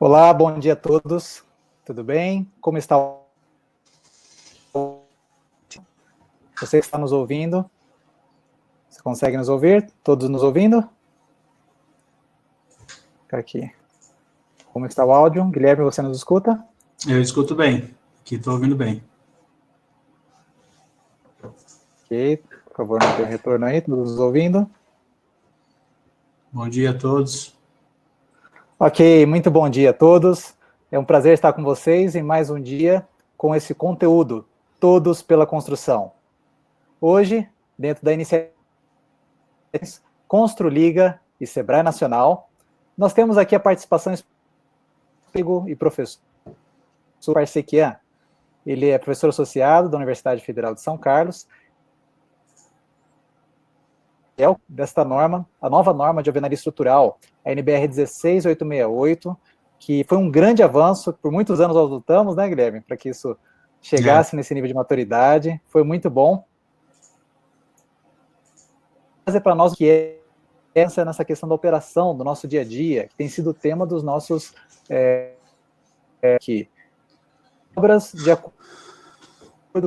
Olá, bom dia a todos. Tudo bem? Como está você que está nos ouvindo? Você consegue nos ouvir? Todos nos ouvindo? Aqui. Como está o áudio? Guilherme, você nos escuta? Eu escuto bem. Aqui estou ouvindo bem. Ok, por favor, não tenha retorno aí, todos nos ouvindo? Bom dia a todos. Ok, muito bom dia a todos. É um prazer estar com vocês em mais um dia com esse conteúdo, Todos pela Construção. Hoje, dentro da iniciativa Construliga e Sebrae Nacional, nós temos aqui a participação e professor Parsequian. Ele é professor associado da Universidade Federal de São Carlos. Desta norma, a nova norma de alvenaria estrutural, a NBR 16868, que foi um grande avanço, por muitos anos nós lutamos, né, Guilherme, para que isso chegasse nesse nível de maturidade, foi muito bom. Fazer para nós que é nessa questão da operação do nosso dia a dia, que tem sido o tema dos nossos aqui. Obras de acordo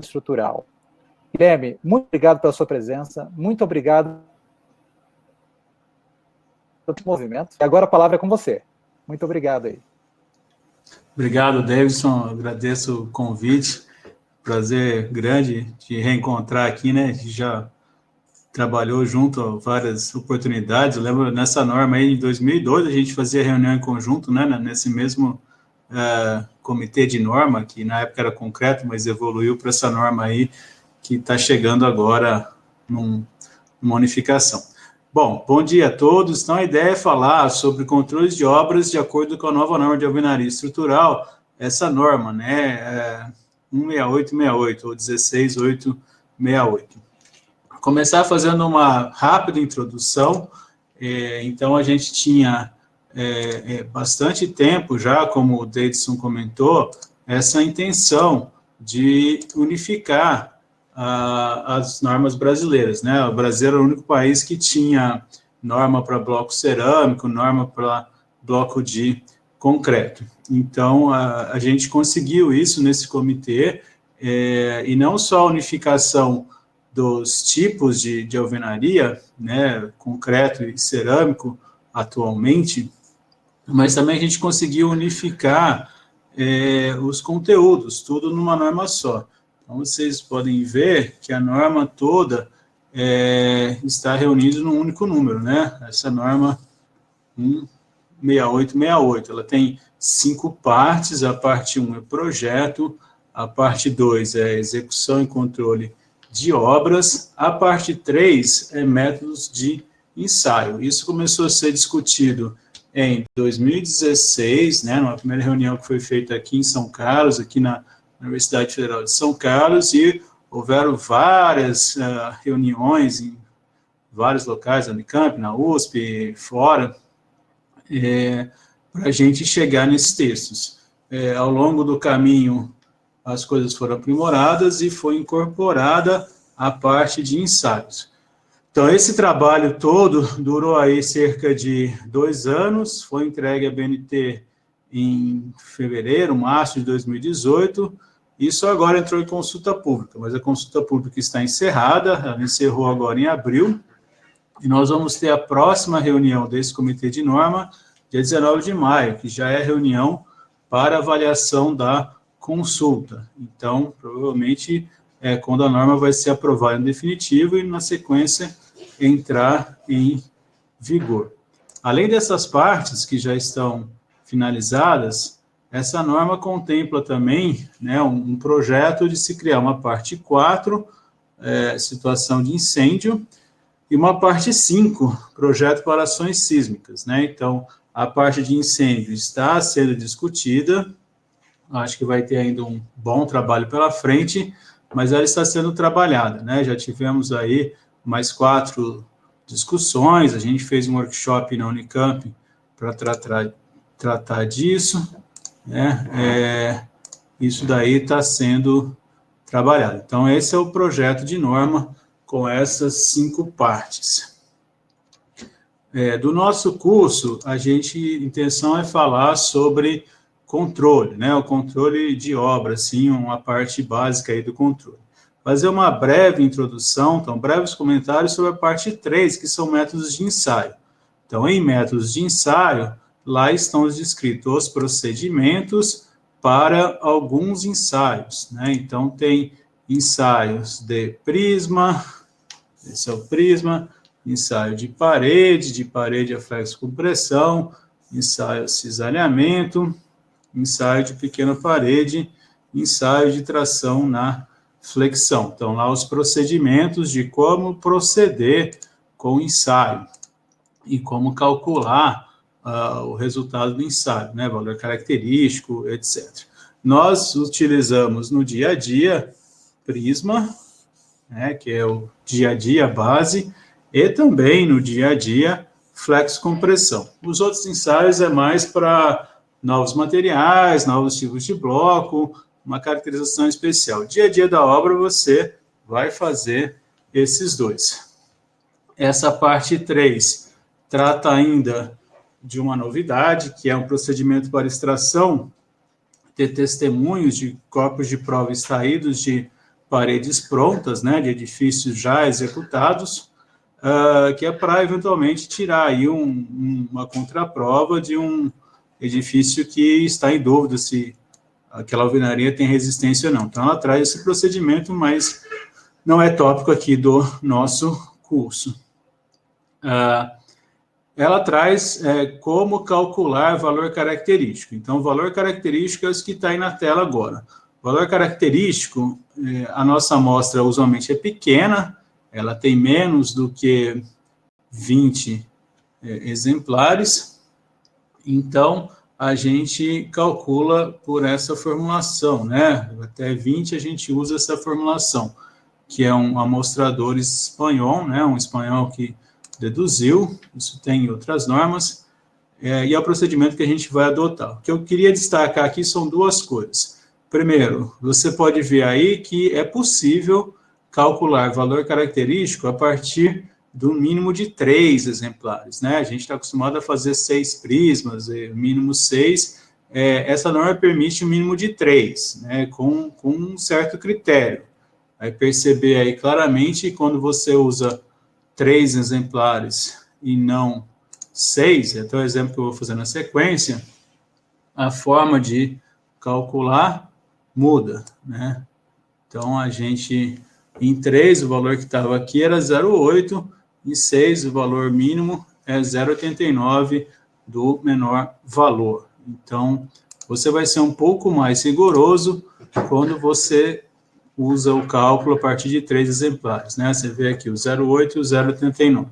estrutural. Guilherme, muito obrigado pela sua presença, muito obrigado pelo movimento. E agora a palavra é com você. Muito obrigado aí. Obrigado, Davidson. Agradeço o convite. Prazer grande de reencontrar aqui, né? A gente já trabalhou junto a várias oportunidades. Eu lembro nessa norma aí, em 2002, a gente fazia reunião em conjunto, né? Nesse mesmo comitê de norma, que na época era concreto, mas evoluiu para essa norma aí, que está chegando agora numa unificação. Bom dia a todos. Então, a ideia é falar sobre controles de obras de acordo com a nova norma de alvenaria estrutural, essa norma, né, 16868 ou 16868. Começar fazendo uma rápida introdução. Então, a gente tinha bastante tempo já, como o Davidson comentou, essa intenção de unificar as normas brasileiras, né? O Brasil era o único país que tinha norma para bloco cerâmico, norma para bloco de concreto. Então, a gente conseguiu isso nesse comitê, e não só a unificação dos tipos de alvenaria, né, concreto e cerâmico, atualmente, mas também a gente conseguiu unificar os conteúdos, tudo numa norma só. Então, vocês podem ver que a norma toda está reunida num único número, né? Essa norma 16868, ela tem 5 partes. A parte 1 é projeto, a parte 2 é execução e controle de obras, a parte 3 é métodos de ensaio. Isso começou a ser discutido em 2016, né, numa primeira reunião que foi feita aqui em São Carlos, aqui na Universidade Federal de São Carlos, e houveram várias reuniões em vários locais, na Unicamp, na USP, fora, para a gente chegar nesses textos. Ao longo do caminho, as coisas foram aprimoradas e foi incorporada a parte de ensaios. Então, esse trabalho todo durou aí cerca de 2 anos, foi entregue à BNT em fevereiro, março de 2018, e só agora entrou em consulta pública, mas a consulta pública está encerrada, ela encerrou agora em abril, e nós vamos ter a próxima reunião desse comitê de norma, dia 19 de maio, que já é reunião para avaliação da consulta. Então, provavelmente, quando a norma vai ser aprovada em definitivo e, na sequência, entrar em vigor. Além dessas partes que já estão finalizadas, essa norma contempla também, né, um projeto de se criar uma parte 4, situação de incêndio, e uma parte 5, projeto para ações sísmicas, né? Então, a parte de incêndio está sendo discutida, acho que vai ter ainda um bom trabalho pela frente, mas ela está sendo trabalhada, né? Já tivemos aí mais 4 discussões, a gente fez um workshop na Unicamp para tratar disso, né? Isso daí está sendo trabalhado. Então, esse é o projeto de norma com essas 5 partes. Do nosso curso, a intenção é falar sobre controle, né? O controle de obra, assim, uma parte básica aí do controle. Fazer uma breve introdução, então, breves comentários sobre a parte 3, que são métodos de ensaio. Então, em métodos de ensaio, lá estão descritos os procedimentos para alguns ensaios, né? Então, tem ensaios de prisma, esse é o prisma, ensaio de parede a flexo-compressão, ensaio de cisalhamento, ensaio de pequena parede, ensaio de tração na flexão. Então, lá os procedimentos de como proceder com o ensaio e como calcular o resultado do ensaio, né, valor característico, etc. Nós utilizamos no dia a dia prisma, né, que é o dia a dia base, e também no dia a dia flexo-compressão. Os outros ensaios é mais para novos materiais, novos tipos de bloco, uma caracterização especial. Dia a dia da obra você vai fazer esses dois. Essa parte 3 trata ainda de uma novidade, que é um procedimento para extração de testemunhos de corpos de prova extraídos de paredes prontas, né, de edifícios já executados, que é para eventualmente tirar aí uma contraprova de um edifício que está em dúvida se aquela alvenaria tem resistência ou não. Então, ela traz esse procedimento, mas não é tópico aqui do nosso curso. Ela traz como calcular valor característico. Então, o valor característico é o que está aí na tela agora. O valor característico, a nossa amostra usualmente é pequena, ela tem menos do que 20 exemplares, então a gente calcula por essa formulação, né? Até 20 a gente usa essa formulação, que é um amostrador espanhol, né? Um espanhol que deduziu, isso tem outras normas, e é o procedimento que a gente vai adotar. O que eu queria destacar aqui são duas coisas. Primeiro, você pode ver aí que é possível calcular valor característico a partir do mínimo de 3 exemplares, né? A gente está acostumado a fazer 6 prismas, mínimo 6, essa norma permite o mínimo de 3, né? Com um certo critério. Vai perceber aí claramente quando você usa 3 exemplares e não 6, até o exemplo que eu vou fazer na sequência, a forma de calcular muda, né? Então, a gente, em 3, o valor que estava aqui era 0,8, em 6, o valor mínimo é 0,89 do menor valor. Então, você vai ser um pouco mais rigoroso quando você usa o cálculo a partir de 3 exemplares, né? Você vê aqui o 0,8 e o 0,89.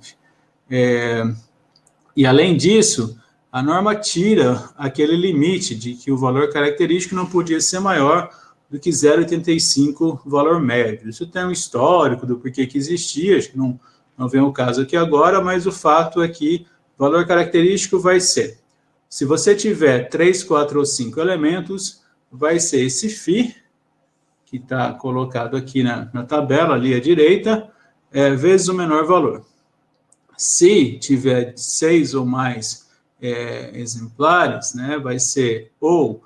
E, além disso, a norma tira aquele limite de que o valor característico não podia ser maior do que 0,85 valor médio. Isso tem um histórico do porquê que existia, acho que não vem o caso aqui agora, mas o fato é que o valor característico vai ser, se você tiver 3, 4 ou 5 elementos, vai ser esse φ, que está colocado aqui na tabela, ali à direita, vezes o menor valor. Se tiver 6 ou mais exemplares, né, vai ser ou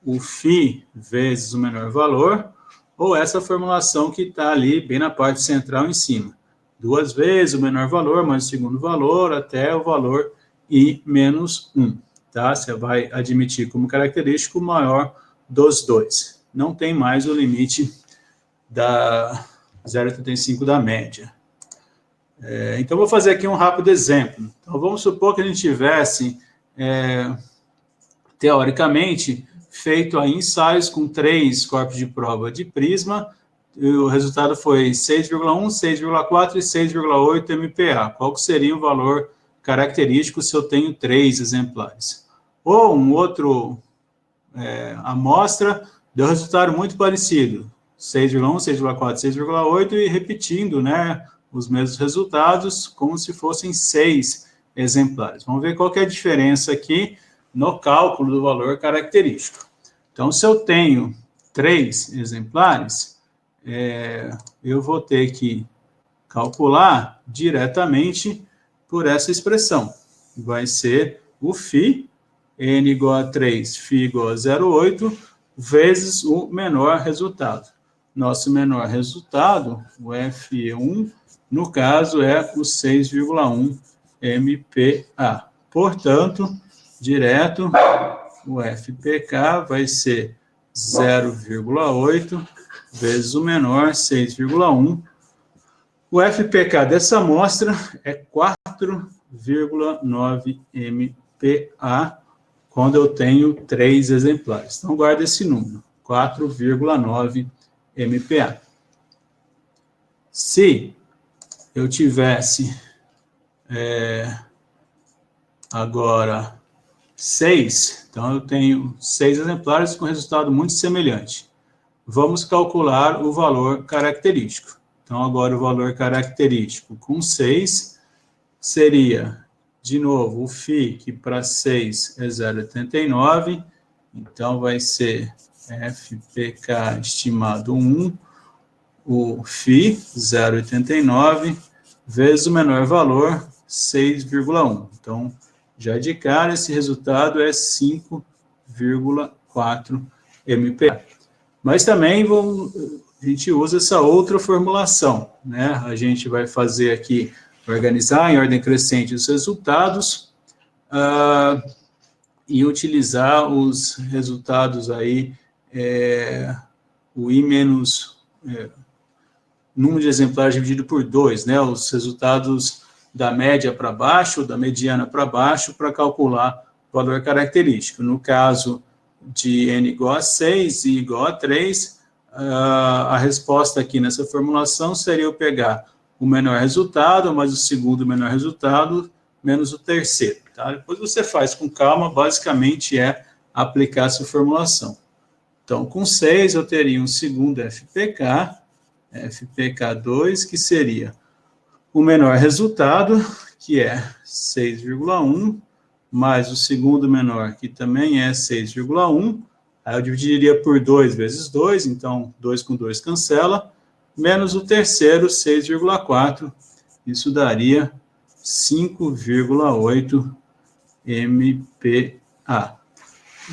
o φ vezes o menor valor, ou essa formulação que está ali bem na parte central em cima. 2 vezes o menor valor, mais o segundo valor, até o valor I menos 1. Tá? Você vai admitir como característico o maior dos dois. Não tem mais o limite da 0,85 da média. Então, vou fazer aqui um rápido exemplo. Então, vamos supor que a gente tivesse, teoricamente, feito aí ensaios com 3 corpos de prova de prisma, e o resultado foi 6,1, 6,4 e 6,8 MPa. Qual seria o valor característico se eu tenho 3 exemplares? Ou um outro amostra deu resultado muito parecido, 6,1, 6,4, 6,8, e repetindo, né, os mesmos resultados, como se fossem 6 exemplares. Vamos ver qual que é a diferença aqui no cálculo do valor característico. Então, se eu tenho 3 exemplares, eu vou ter que calcular diretamente por essa expressão. Vai ser o φ, n igual a 3, φ igual a 0,8, vezes o menor resultado. Nosso menor resultado, o F1, no caso, é o 6,1 MPa. Portanto, direto, o FPK vai ser 0,8 vezes o menor, 6,1. O FPK dessa amostra é 4,9 MPa, quando eu tenho 3 exemplares. Então, guarda esse número, 4,9 MPa. Se eu tivesse agora 6, então eu tenho 6 exemplares com resultado muito semelhante. Vamos calcular o valor característico. Então, agora o valor característico com 6 seria, de novo, o φ, que para 6 é 0,89, então vai ser FPK estimado 1, o φ, 0,89, vezes o menor valor, 6,1. Então, já de cara, esse resultado é 5,4 MPa. Mas também a gente usa essa outra formulação, né? A gente vai fazer aqui, organizar em ordem crescente os resultados e utilizar os resultados aí, o I menos número de exemplares dividido por 2, né? Os resultados da média para baixo, da mediana para baixo, para calcular o valor característico. No caso de n igual a 6 e igual a 3, a resposta aqui nessa formulação seria eu pegar o menor resultado, mais o segundo menor resultado, menos o terceiro. Tá? Depois você faz com calma, basicamente é aplicar essa formulação. Então, com 6 eu teria um segundo FPK, FPK2, que seria o menor resultado, que é 6,1, mais o segundo menor, que também é 6,1, aí eu dividiria por 2 vezes 2, então 2 com 2 cancela, menos o terceiro, 6,4, isso daria 5,8 MPa.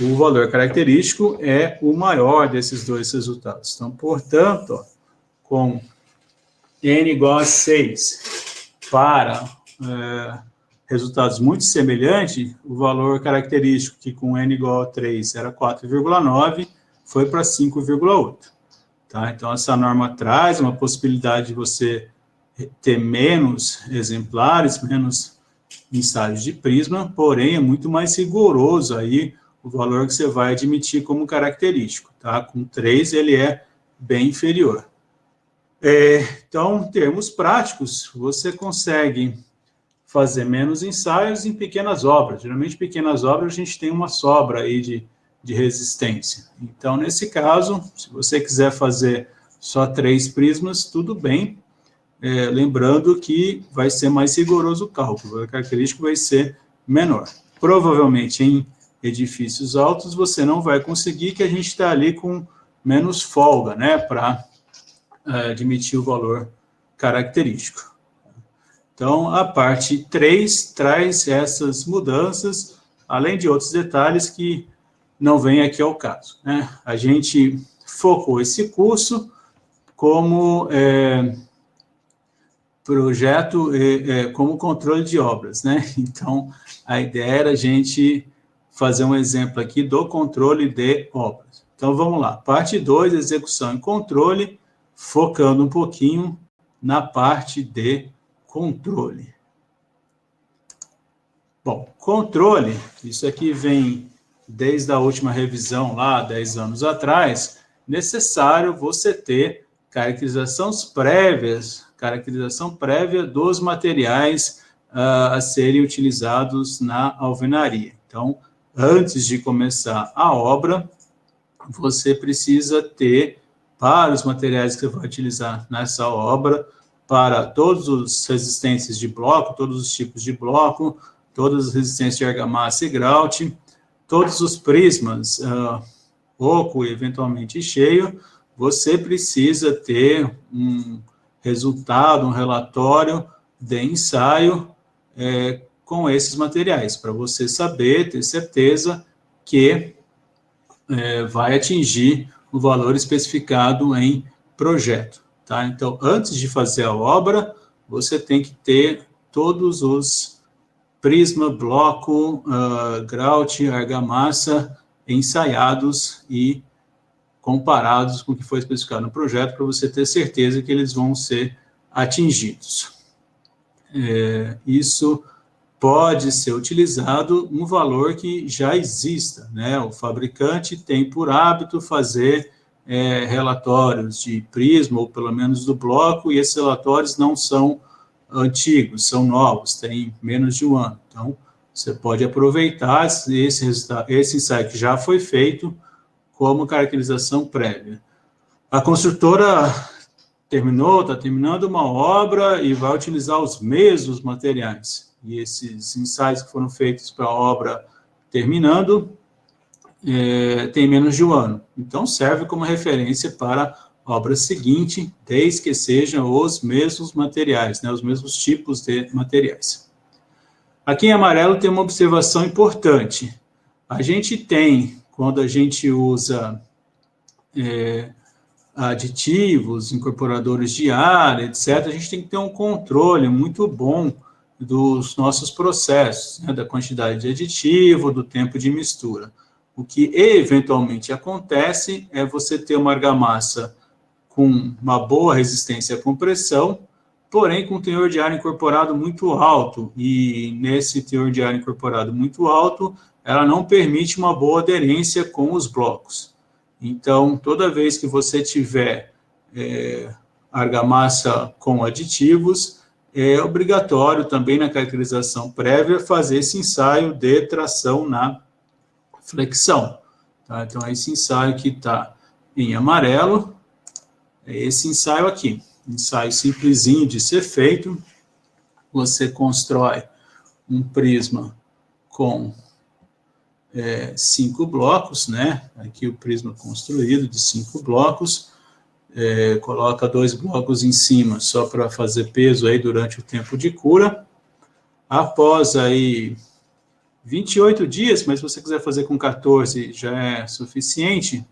O valor característico é o maior desses dois resultados. Então, portanto, ó, com n igual a 6 para resultados muito semelhantes, o valor característico, que com n igual a 3 era 4,9, foi para 5,8. Tá? Então, essa norma traz uma possibilidade de você ter menos exemplares, menos ensaios de prisma, porém é muito mais rigoroso aí o valor que você vai admitir como característico. Tá? Com 3 ele é bem inferior. Então, em termos práticos, você consegue fazer menos ensaios em pequenas obras. Geralmente, pequenas obras, a gente tem uma sobra aí de resistência. Então, nesse caso, se você quiser fazer só 3 prismas, tudo bem. Lembrando que vai ser mais rigoroso o cálculo, o característico vai ser menor. Provavelmente, em edifícios altos, você não vai conseguir, que a gente está ali com menos folga, né, para admitir o valor característico. Então, a parte 3 traz essas mudanças, além de outros detalhes que não vêm aqui ao caso, né? A gente focou esse curso como projeto, como controle de obras, né? Então, a ideia era a gente fazer um exemplo aqui do controle de obras. Então, vamos lá. Parte 2, execução e controle, focando um pouquinho na parte de controle. Bom, controle, isso aqui vem desde a última revisão lá, 10 anos atrás, necessário você ter caracterização prévia dos materiais a serem utilizados na alvenaria. Então, antes de começar a obra, você precisa ter, para os materiais que você vai utilizar nessa obra, para todas as resistências de bloco, todos os tipos de bloco, todas as resistências de argamassa e grout, todos os prismas, oco e eventualmente cheio, você precisa ter um resultado, um relatório de ensaio com esses materiais, para você saber, ter certeza que vai atingir o valor especificado em projeto, tá? Então, antes de fazer a obra, você tem que ter todos os prisma, bloco, grout, argamassa ensaiados e comparados com o que foi especificado no projeto, para você ter certeza que eles vão ser atingidos. Isso pode ser utilizado um valor que já exista, né? O fabricante tem por hábito fazer relatórios de prisma, ou pelo menos do bloco, e esses relatórios não são antigos, são novos, têm menos de um ano. Então, você pode aproveitar esse ensaio que já foi feito como caracterização prévia. A construtora está terminando uma obra e vai utilizar os mesmos materiais. E esses ensaios que foram feitos para a obra terminando tem menos de um ano. Então, serve como referência para a obra seguinte, desde que sejam os mesmos materiais, né, os mesmos tipos de materiais. Aqui em amarelo tem uma observação importante. A gente tem, quando a gente usa aditivos, incorporadores de ar, etc., a gente tem que ter um controle muito bom dos nossos processos, né, da quantidade de aditivo, do tempo de mistura. O que eventualmente acontece é você ter uma argamassa com uma boa resistência à compressão, porém com teor de ar incorporado muito alto, e nesse teor de ar incorporado muito alto, ela não permite uma boa aderência com os blocos. Então, toda vez que você tiver argamassa com aditivos, é obrigatório também na caracterização prévia fazer esse ensaio de tração na flexão. Tá? Então, esse ensaio que está em amarelo, é esse ensaio aqui. Ensaio simplesinho de ser feito. Você constrói um prisma com 5 blocos, né? Aqui o prisma construído de 5 blocos. Coloca 2 blocos em cima só para fazer peso aí durante o tempo de cura. Após aí 28 dias, mas se você quiser fazer com 14 já é suficiente,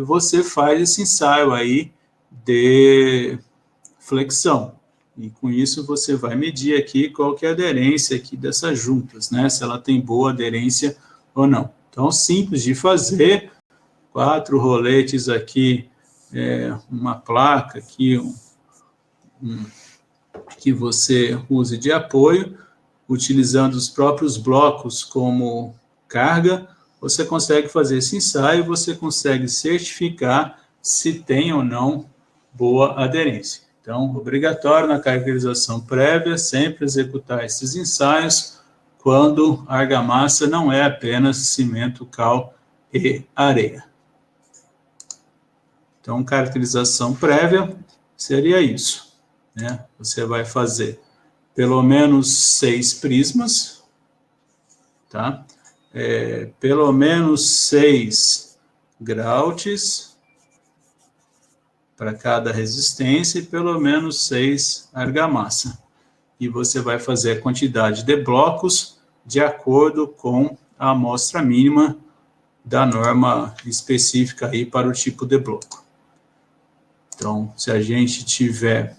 você faz esse ensaio aí de flexão. E com isso você vai medir aqui qual que é a aderência aqui dessas juntas, né? Se ela tem boa aderência ou não. Então, simples de fazer, 4 roletes aqui, uma placa aqui, que você use de apoio, utilizando os próprios blocos como carga, você consegue fazer esse ensaio, você consegue certificar se tem ou não boa aderência. Então, obrigatório na caracterização prévia, sempre executar esses ensaios quando a argamassa não é apenas cimento, cal e areia. Então, caracterização prévia seria isso, né? Você vai fazer pelo menos 6 prismas, tá? Pelo menos 6 grautes para cada resistência e pelo menos 6 argamassa. E você vai fazer a quantidade de blocos de acordo com a amostra mínima da norma específica aí para o tipo de bloco. Então, se a gente tiver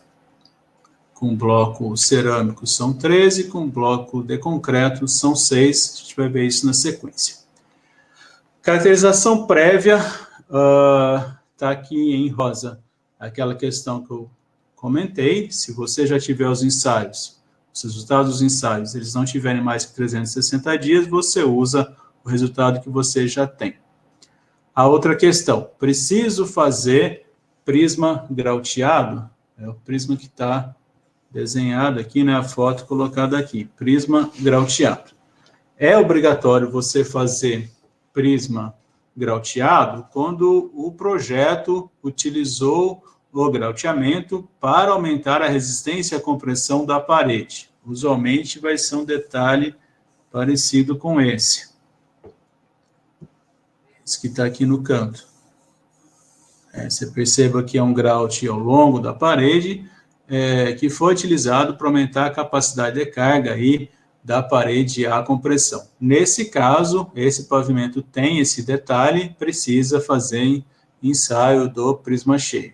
com bloco cerâmico são 13, com bloco de concreto são 6, a gente vai ver isso na sequência. Caracterização prévia, está aqui em rosa, aquela questão que eu comentei. Se você já tiver os ensaios, os resultados dos ensaios, eles não tiverem mais que 360 dias, você usa o resultado que você já tem. A outra questão, preciso fazer prisma grauteado? É o prisma que está desenhado aqui, né, a foto colocada aqui, prisma grauteado. É obrigatório você fazer prisma grauteado quando o projeto utilizou o grauteamento para aumentar a resistência à compressão da parede. Usualmente vai ser um detalhe parecido com esse. Esse que está aqui no canto. Você perceba que é um grout ao longo da parede, que foi utilizado para aumentar a capacidade de carga aí da parede à compressão. Nesse caso, esse pavimento tem esse detalhe, precisa fazer ensaio do prisma cheio.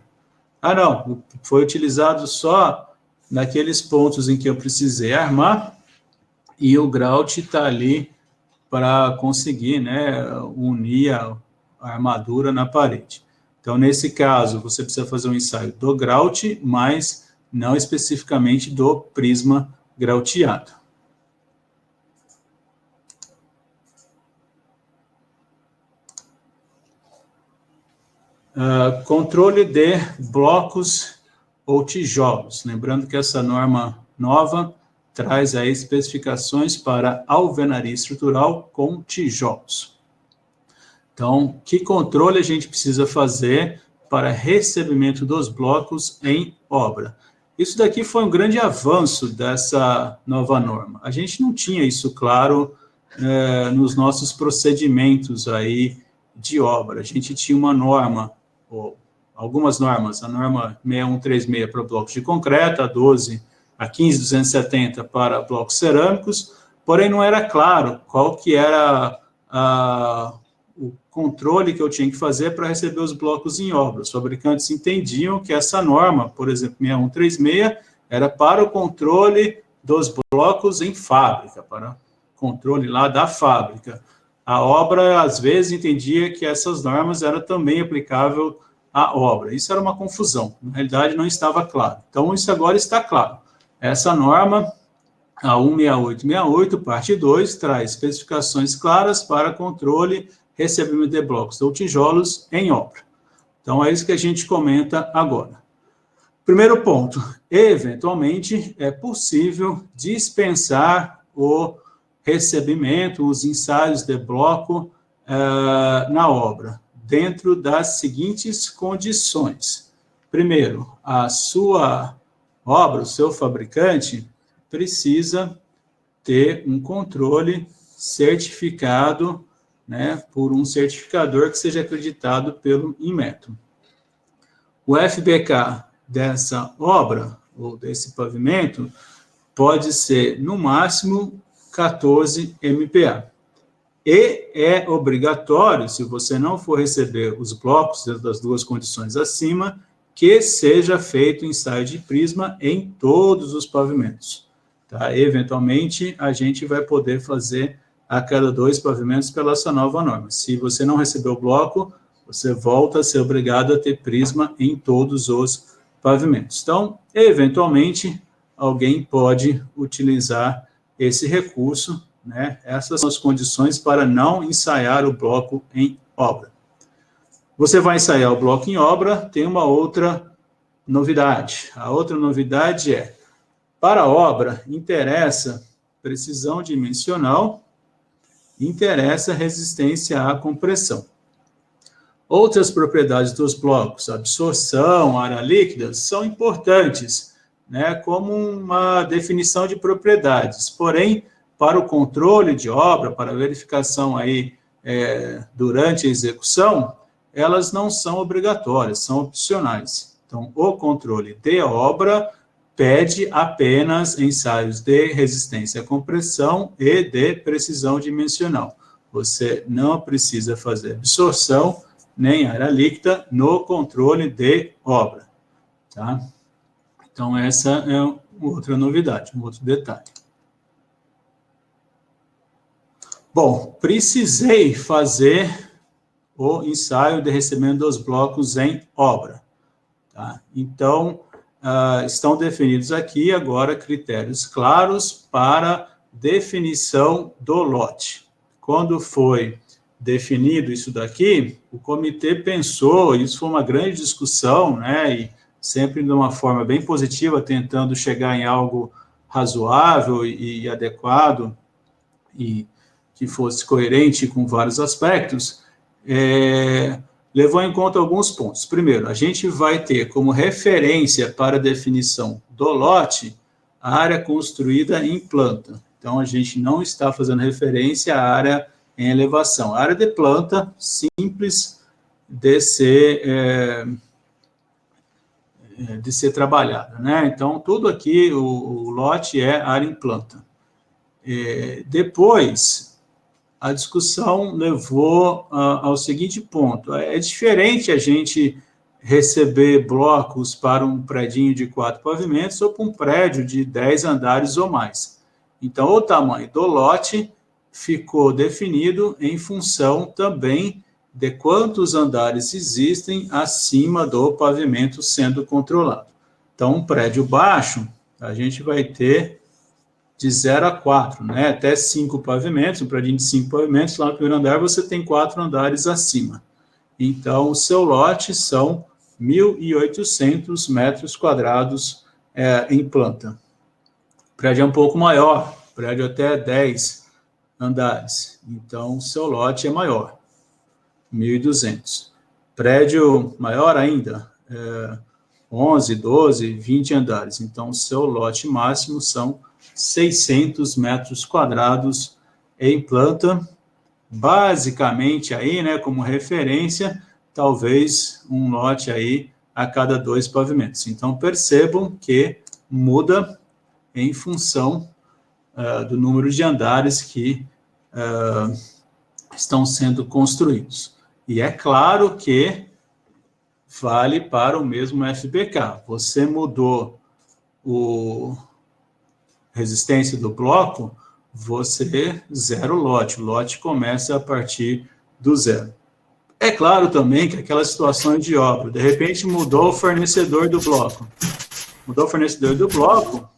Ah, não, foi utilizado só naqueles pontos em que eu precisei armar, e o grout está ali para conseguir, né, unir a armadura na parede. Então, nesse caso, você precisa fazer um ensaio do grout, mas não especificamente do prisma grauteado. Controle de blocos ou tijolos. Lembrando que essa norma nova traz aí especificações para alvenaria estrutural com tijolos. Então, que controle a gente precisa fazer para recebimento dos blocos em obra? Isso daqui foi um grande avanço dessa nova norma. A gente não tinha isso claro nos nossos procedimentos aí de obra. A gente tinha uma norma, ou algumas normas, a norma 6136 para blocos de concreto, a 15270 para blocos cerâmicos, porém não era claro qual que era o controle que eu tinha que fazer para receber os blocos em obra. Os fabricantes entendiam que essa norma, por exemplo, 6136, era para o controle dos blocos em fábrica, para controle lá da fábrica. A obra, às vezes, entendia que essas normas eram também aplicáveis à obra. Isso era uma confusão, na realidade não estava claro. Então, isso agora está claro. Essa norma, a 16868, parte 2, traz especificações claras para controle e recebimento de blocos ou tijolos em obra. Então, é isso que a gente comenta agora. Primeiro ponto, eventualmente, é possível dispensar o recebimento, os ensaios de bloco na obra, dentro das seguintes condições. Primeiro, a sua obra, o seu fabricante, precisa ter um controle certificado, né, por um certificador que seja acreditado pelo Inmetro. O FBK dessa obra, ou desse pavimento, pode ser, no máximo, 14 MPa. E é obrigatório, se você não for receber os blocos dentro das duas condições acima, que seja feito ensaio de prisma em todos os pavimentos. Tá? Eventualmente, a gente vai poder fazer a cada 2 pavimentos pela essa nova norma. Se você não recebeu o bloco, você volta a ser obrigado a ter prisma em todos os pavimentos. Então, eventualmente, alguém pode utilizar esse recurso, né? Essas são as condições para não ensaiar o bloco em obra. Você vai ensaiar o bloco em obra, tem uma outra novidade. A outra novidade é, para a obra, interessa precisão dimensional, interessa resistência à compressão. Outras propriedades dos blocos, absorção, área líquida, são importantes, né, como uma definição de propriedades. Porém, para o controle de obra, para a verificação aí, durante a execução, elas não são obrigatórias, são opcionais. Então, o controle de obra pede apenas ensaios de resistência à compressão e de precisão dimensional. Você não precisa fazer absorção nem área líquida no controle de obra. Tá? Então, essa é outra novidade, um outro detalhe. Bom, precisei fazer o ensaio de recebimento dos blocos em obra. Tá? Então, estão definidos aqui agora critérios claros para definição do lote. Quando foi definido isso daqui, o comitê pensou, isso foi uma grande discussão, né, e sempre de uma forma bem positiva, tentando chegar em algo razoável e adequado, e que fosse coerente com vários aspectos, levou em conta alguns pontos. Primeiro, a gente vai ter como referência para a definição do lote a área construída em planta. Então, a gente não está fazendo referência à área em elevação. A área de planta, simples de ser de ser trabalhada, né? Então, tudo aqui, o lote é área em planta. Depois, a discussão levou ao seguinte ponto: é diferente a gente receber blocos para um predinho de 4 pavimentos ou para um prédio de 10 andares ou mais. Então, o tamanho do lote ficou definido em função também de quantos andares existem acima do pavimento sendo controlado. Então, um prédio baixo, a gente vai ter de 0 a 4, né? Até 5 pavimentos, um prédio de 5 pavimentos, lá no primeiro andar você tem 4 andares acima. Então, o seu lote são 1.800 metros quadrados em planta. O prédio é um pouco maior, prédio até 10 andares. Então, o seu lote é maior, 1.200. Prédio maior ainda, 11, 12, 20 andares. Então, o seu lote máximo são 600 metros quadrados em planta. Basicamente, aí, né, como referência, talvez um lote aí a cada 2 pavimentos. Então, percebam que muda em função do número de andares que estão sendo construídos. E é claro que vale para o mesmo FBK. Você mudou a resistência do bloco, você zero o lote começa a partir do zero. É claro também que aquelas situações de obra, de repente mudou o fornecedor do bloco. Mudou o fornecedor do bloco,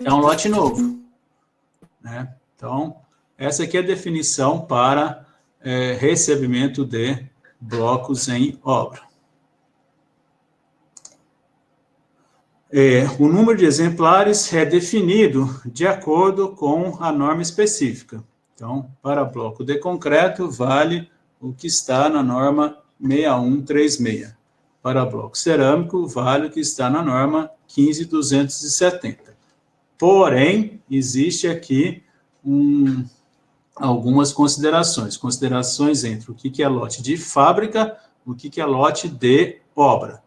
é um lote novo, né? Então, essa aqui é a definição para recebimento de blocos em obra. O número de exemplares é definido de acordo com a norma específica. Então, para bloco de concreto, vale o que está na norma 6136. Para bloco cerâmico, vale o que está na norma 15270. Porém, existe aqui algumas considerações. Considerações entre o que é lote de fábrica, o que é lote de obra.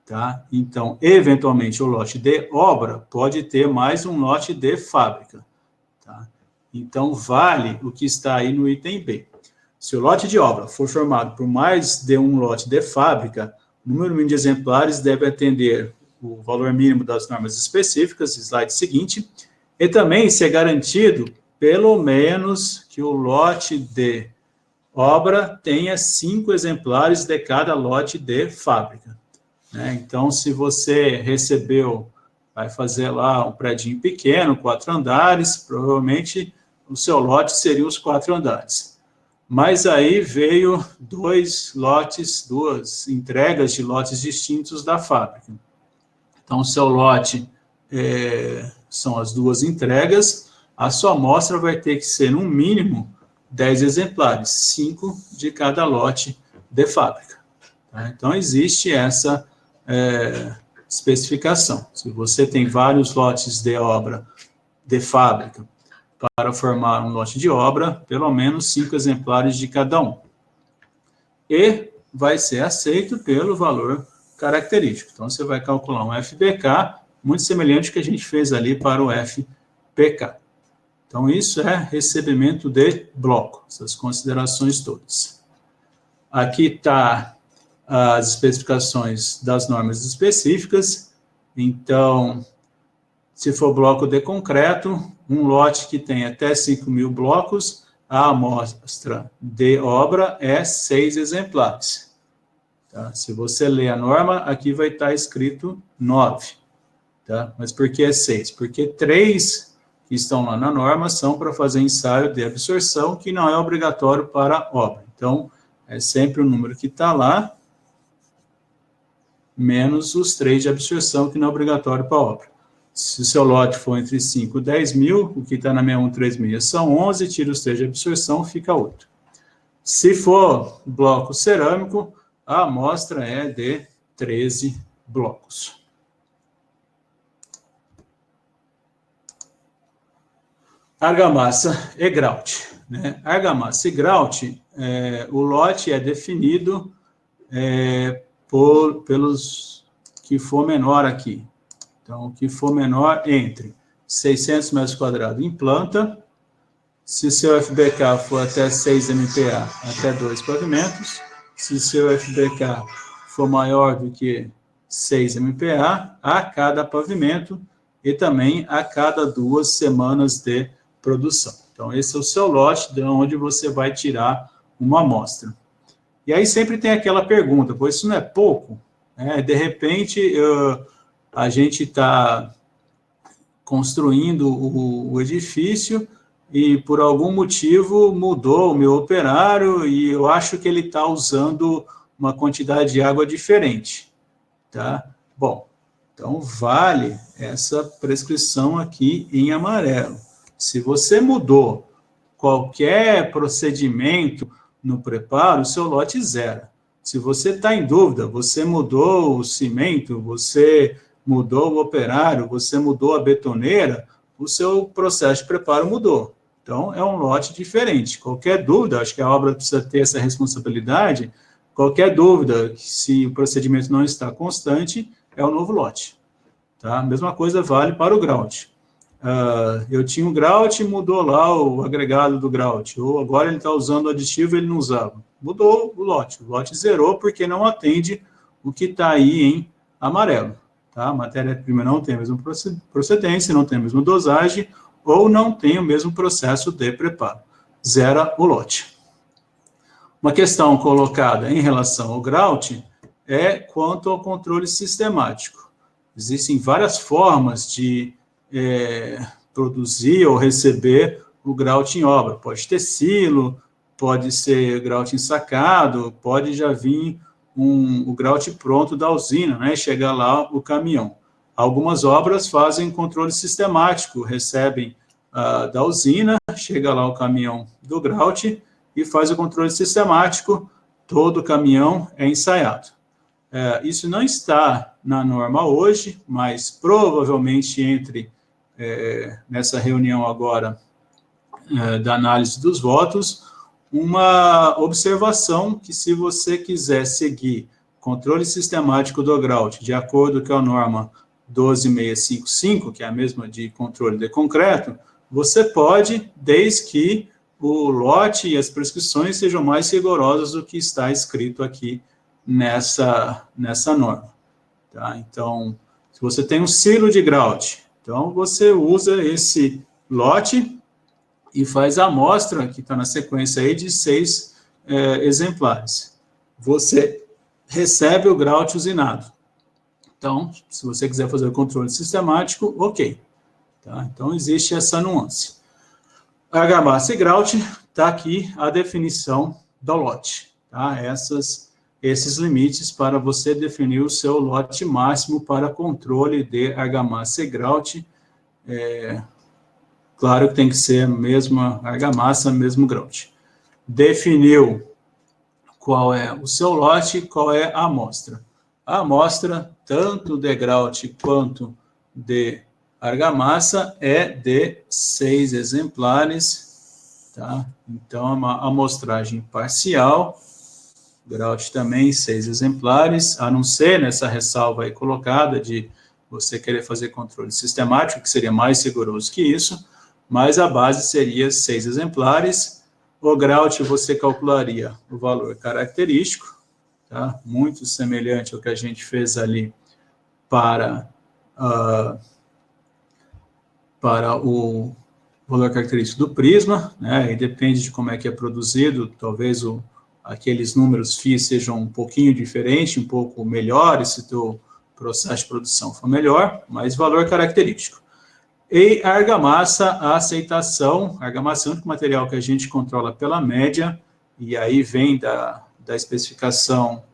Tá? Então, eventualmente, o lote de obra pode ter mais um lote de fábrica. Tá? Então, vale o que está aí no item B. Se o lote de obra for formado por mais de um lote de fábrica, o número mínimo de exemplares deve atender o valor mínimo das normas específicas, slide seguinte, e também ser garantido, pelo menos, que o lote de obra tenha 5 exemplares de cada lote de fábrica. Então, se você recebeu, vai fazer lá um predinho pequeno, 4 andares, provavelmente o seu lote seria os 4 andares. Mas aí veio 2 entregas de lotes distintos da fábrica. Então, o seu lote são as 2 entregas, a sua amostra vai ter que ser, no mínimo, 10 exemplares, 5 de cada lote de fábrica. Tá? Então, existe essa especificação. Se você tem vários lotes de obra de fábrica para formar um lote de obra, pelo menos 5 exemplares de cada um. E vai ser aceito pelo valor característico. Então, você vai calcular um FBK muito semelhante ao que a gente fez ali para o FPK. Então, isso é recebimento de bloco, essas considerações todas. Aqui está as especificações das normas específicas. Então, se for bloco de concreto, um lote que tem até 5.000 blocos, a amostra de obra é 6 exemplares. Tá? Se você ler a norma, aqui vai estar escrito 9. Tá? Mas por que é 6? Porque 3 que estão lá na norma são para fazer ensaio de absorção, que não é obrigatório para a obra. Então, é sempre o número que está lá, menos os 3 de absorção, que não é obrigatório para a obra. Se o seu lote for entre 5 e 10 mil, o que está na 6136 são 11, tira os 3 de absorção, fica 8. Se for bloco cerâmico, a amostra é de 13 blocos. Argamassa e grout. Né? Argamassa e grout, o lote é definido pelos que for menor aqui. Então, o que for menor entre 600 metros quadrados em planta, se seu FBK for até 6 MPa, até 2 pavimentos, se seu FBK for maior do que 6 MPa, a cada pavimento e também a cada 2 semanas de produção. Então, esse é o seu lote, de onde você vai tirar uma amostra. E aí sempre tem aquela pergunta, pois isso não é pouco? De repente, a gente está construindo o edifício e, por algum motivo, mudou o meu operário e eu acho que ele está usando uma quantidade de água diferente. Tá? Bom, então vale essa prescrição aqui em amarelo. Se você mudou qualquer procedimento no preparo, o seu lote zera. Se você está em dúvida, você mudou o cimento, você mudou o operário, você mudou a betoneira, o seu processo de preparo mudou. Então, é um lote diferente. Qualquer dúvida, acho que a obra precisa ter essa responsabilidade, qualquer dúvida, se o procedimento não está constante, é o novo lote. Tá? A mesma coisa vale para o grout. Eu tinha um grout e mudou lá o agregado do grout, ou agora ele está usando aditivo e ele não usava. Mudou o lote zerou porque não atende o que está aí em amarelo. Tá? A matéria-prima não tem a mesma procedência, não tem a mesma dosagem, ou não tem o mesmo processo de preparo. Zera o lote. Uma questão colocada em relação ao grout é quanto ao controle sistemático. Existem várias formas de produzir ou receber o grout em obra. Pode ter silo, pode ser grout ensacado, pode já vir o grout pronto da usina, né? Chegar lá o caminhão. Algumas obras fazem controle sistemático, recebem da usina, chega lá o caminhão do grout e faz o controle sistemático, todo o caminhão é ensaiado. Isso não está na norma hoje, mas provavelmente nessa reunião agora da análise dos votos, uma observação que, se você quiser seguir controle sistemático do grout, de acordo com a norma 12655, que é a mesma de controle de concreto, você pode, desde que o lote e as prescrições sejam mais rigorosas do que está escrito aqui nessa norma. Tá? Então, se você tem um silo de grout, então você usa esse lote e faz a amostra, que está na sequência aí, de 6 exemplares. Você recebe o grout usinado. Então, se você quiser fazer o controle sistemático, ok. Tá? Então, existe essa nuance. Argamassa e grout, está aqui a definição do lote. Tá? Esses limites para você definir o seu lote máximo para controle de argamassa e grout. Claro que tem que ser a mesma argamassa, mesmo grout. Definiu qual é o seu lote, qual é a amostra. A amostra, tanto de grout quanto de argamassa, é de 6 exemplares. Tá? Então, é uma amostragem parcial. Grout também, 6 exemplares, a não ser nessa ressalva aí colocada de você querer fazer controle sistemático, que seria mais rigoroso que isso, mas a base seria 6 exemplares. O grout você calcularia o valor característico, tá? Muito semelhante ao que a gente fez ali para o valor característico do prisma, né? E depende de como é que é produzido, talvez aqueles números FI sejam um pouquinho diferentes, um pouco melhores, se o processo de produção for melhor, mas valor característico. E a argamassa, a aceitação, a argamassa é o único material que a gente controla pela média, e aí vem da especificação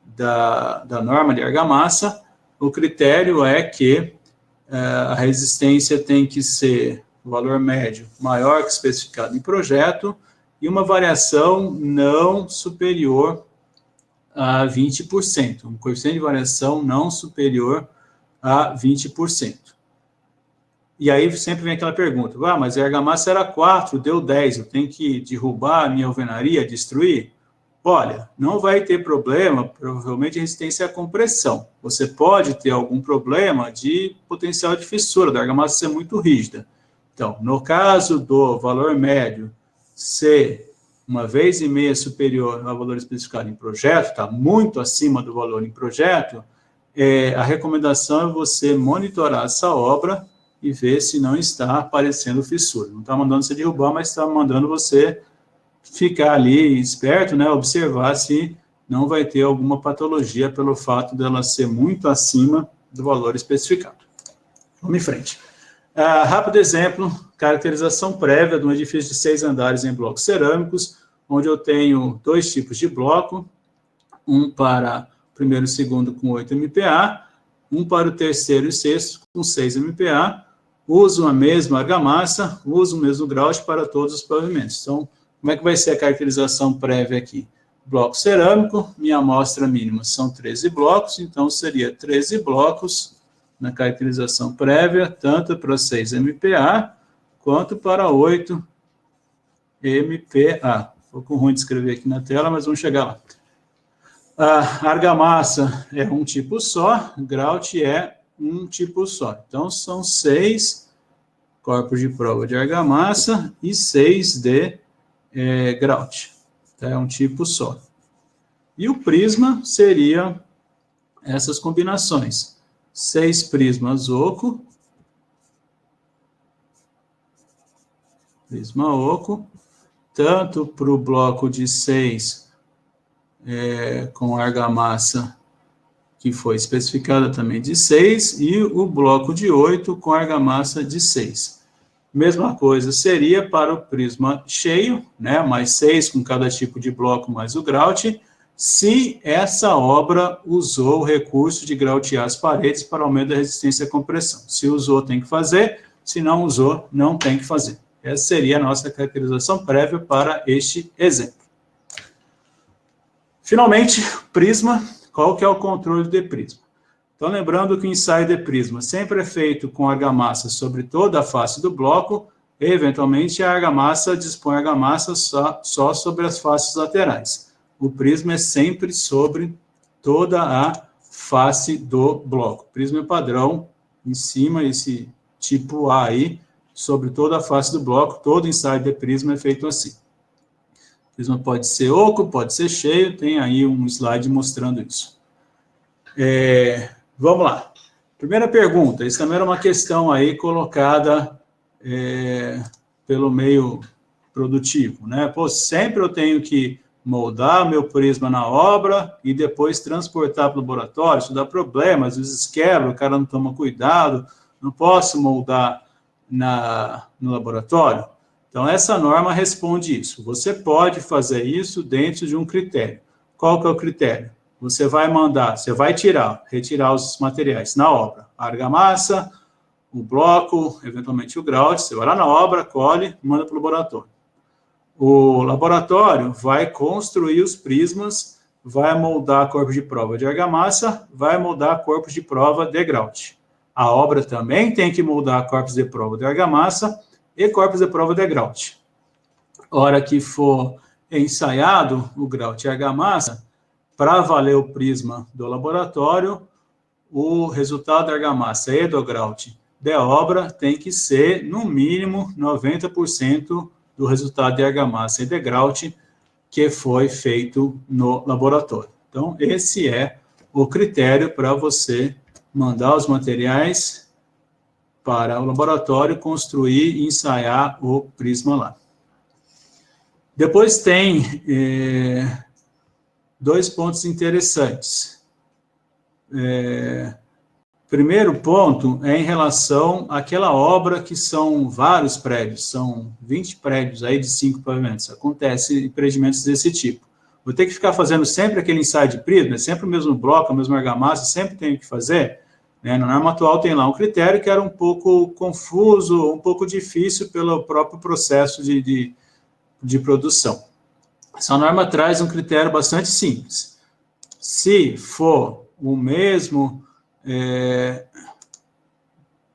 da norma de argamassa. O critério é que a resistência tem que ser o valor médio maior que especificado em projeto, e uma variação não superior a 20%, um coeficiente de variação não superior a 20%. E aí sempre vem aquela pergunta, mas a argamassa era 4, deu 10, eu tenho que derrubar a minha alvenaria, destruir? olha, não vai ter problema, provavelmente, de resistência à compressão. Você pode ter algum problema de potencial de fissura, da argamassa ser muito rígida. Então, no caso do valor médio ser 1,5 vezes superior ao valor especificado em projeto, está muito acima do valor em projeto, a recomendação é você monitorar essa obra e ver se não está aparecendo fissura. Não está mandando você derrubar, mas está mandando você ficar ali esperto, né, observar se não vai ter alguma patologia pelo fato dela ser muito acima do valor especificado. Vamos em frente. Rápido exemplo, caracterização prévia de um edifício de 6 andares em blocos cerâmicos, onde eu tenho 2 tipos de bloco, um para o primeiro e segundo com 8 MPa, um para o terceiro e sexto com 6 MPa, uso a mesma argamassa, uso o mesmo grout para todos os pavimentos. Então, como é que vai ser a caracterização prévia aqui? Bloco cerâmico, minha amostra mínima são 13 blocos, então seria 13 blocos na caracterização prévia, tanto para 6 MPa, quanto para 8 MPa. Um pouco ruim de escrever aqui na tela, mas vamos chegar lá. A argamassa é um tipo só, grout é um tipo só. Então, são 6 corpos de prova de argamassa e 6 de grout. Então, é um tipo só. E o prisma seria essas combinações. 6 prismas oco, prisma oco, tanto para o bloco de 6 com argamassa que foi especificada também de 6 e o bloco de 8 com argamassa de 6. Mesma coisa seria para o prisma cheio, né, mais 6 com cada tipo de bloco mais o grout, se essa obra usou o recurso de grautear as paredes para aumento da resistência à compressão. Se usou, tem que fazer. Se não usou, não tem que fazer. Essa seria a nossa caracterização prévia para este exemplo. Finalmente, prisma. Qual que é o controle de prisma? Então, lembrando que o ensaio de prisma sempre é feito com argamassa sobre toda a face do bloco, e, eventualmente, a argamassa dispõe a argamassa só sobre as faces laterais. O prisma é sempre sobre toda a face do bloco. Prisma é padrão, em cima, esse tipo A aí, sobre toda a face do bloco, todo ensaio de prisma é feito assim. O prisma pode ser oco, pode ser cheio, tem aí um slide mostrando isso. Vamos lá. Primeira pergunta, isso também era uma questão aí colocada pelo meio produtivo, né? Pô, sempre eu tenho que moldar meu prisma na obra e depois transportar para o laboratório, isso dá problema, às vezes quebra, o cara não toma cuidado, não posso moldar no laboratório. Então, essa norma responde isso. Você pode fazer isso dentro de um critério. Qual que é o critério? Você vai retirar os materiais na obra. A argamassa, o bloco, eventualmente o grout, você vai lá na obra, colhe e manda para o laboratório. O laboratório vai construir os prismas, vai moldar corpos de prova de argamassa, vai moldar corpos de prova de grout. A obra também tem que moldar corpos de prova de argamassa e corpos de prova de grout. Hora que for ensaiado o grout e a argamassa, para valer o prisma do laboratório, o resultado da argamassa e do grout de obra tem que ser, no mínimo, 90% do resultado de argamassa e de grout que foi feito no laboratório. Então, esse é o critério para você mandar os materiais para o laboratório, construir e ensaiar o prisma lá. Depois tem 2 pontos interessantes. Primeiro ponto é em relação àquela obra que são vários prédios, são 20 prédios aí de 5 pavimentos. Acontece empreendimentos desse tipo. Vou ter que ficar fazendo sempre aquele ensaio de prisma, sempre o mesmo bloco, a mesma argamassa, sempre tenho que fazer. Na norma atual tem lá um critério que era um pouco confuso, um pouco difícil pelo próprio processo de produção. Essa norma traz um critério bastante simples. Se for o mesmo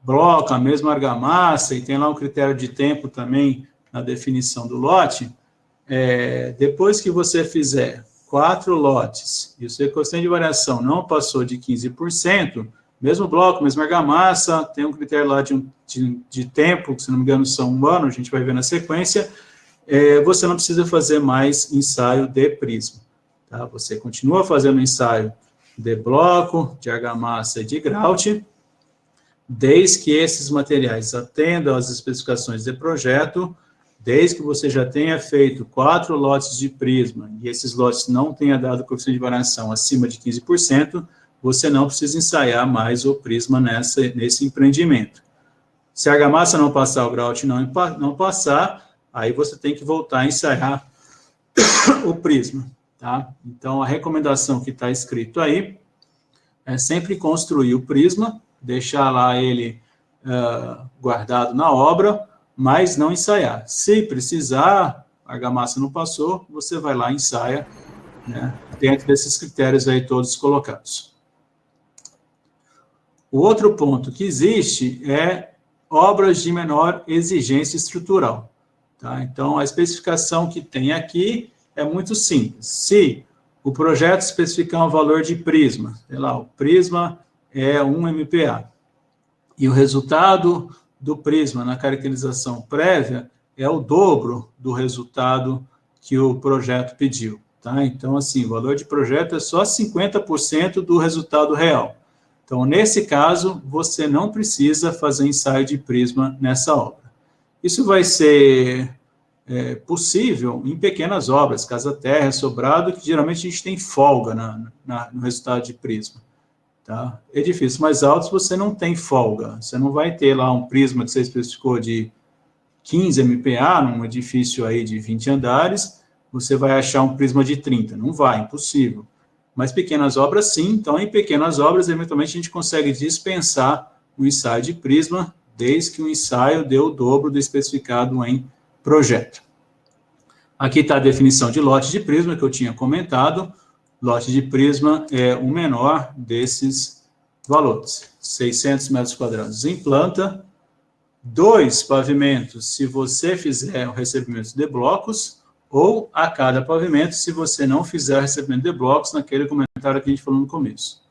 bloco, a mesma argamassa, e tem lá um critério de tempo também na definição do lote, depois que você fizer 4 lotes, e o seu coeficiente de variação não passou de 15%, mesmo bloco, mesma argamassa, tem um critério lá de tempo, que se não me engano são 1 ano, a gente vai ver na sequência, você não precisa fazer mais ensaio de prisma. Tá? Você continua fazendo ensaio de bloco, de argamassa e de grout, desde que esses materiais atendam às especificações de projeto, desde que você já tenha feito 4 lotes de prisma, e esses lotes não tenham dado coeficiente de variação acima de 15%, você não precisa ensaiar mais o prisma nesse empreendimento. Se a argamassa não passar, o grout não passar, aí você tem que voltar a ensaiar o prisma. Tá? Então, a recomendação que está escrito aí é sempre construir o prisma, deixar lá ele guardado na obra, mas não ensaiar. Se precisar, a argamassa não passou, você vai lá e ensaia, né, dentro desses critérios aí todos colocados. O outro ponto que existe é obras de menor exigência estrutural. Tá? Então, a especificação que tem aqui é muito simples. Se o projeto especificar um valor de prisma, sei lá, o prisma é 1 MPa, e o resultado do prisma na caracterização prévia é o dobro do resultado que o projeto pediu. Tá? Então, assim, o valor de projeto é só 50% do resultado real. Então, nesse caso, você não precisa fazer ensaio de prisma nessa obra. Isso vai ser possível em pequenas obras, casa-terra, sobrado, que geralmente a gente tem folga no resultado de prisma. Tá? Edifícios mais altos, você não tem folga. Você não vai ter lá um prisma que você especificou de 15 MPa, num edifício aí de 20 andares, você vai achar um prisma de 30. Não vai, impossível. Mas pequenas obras, sim. Então, em pequenas obras, eventualmente, a gente consegue dispensar o ensaio de prisma, desde que o ensaio dê o dobro do especificado em projeto. Aqui está a definição de lote de prisma, que eu tinha comentado. Lote de prisma é o menor desses valores. 600 metros quadrados em planta, 2 pavimentos, se você fizer o recebimento de blocos, ou a cada pavimento, se você não fizer o recebimento de blocos, naquele comentário que a gente falou no começo.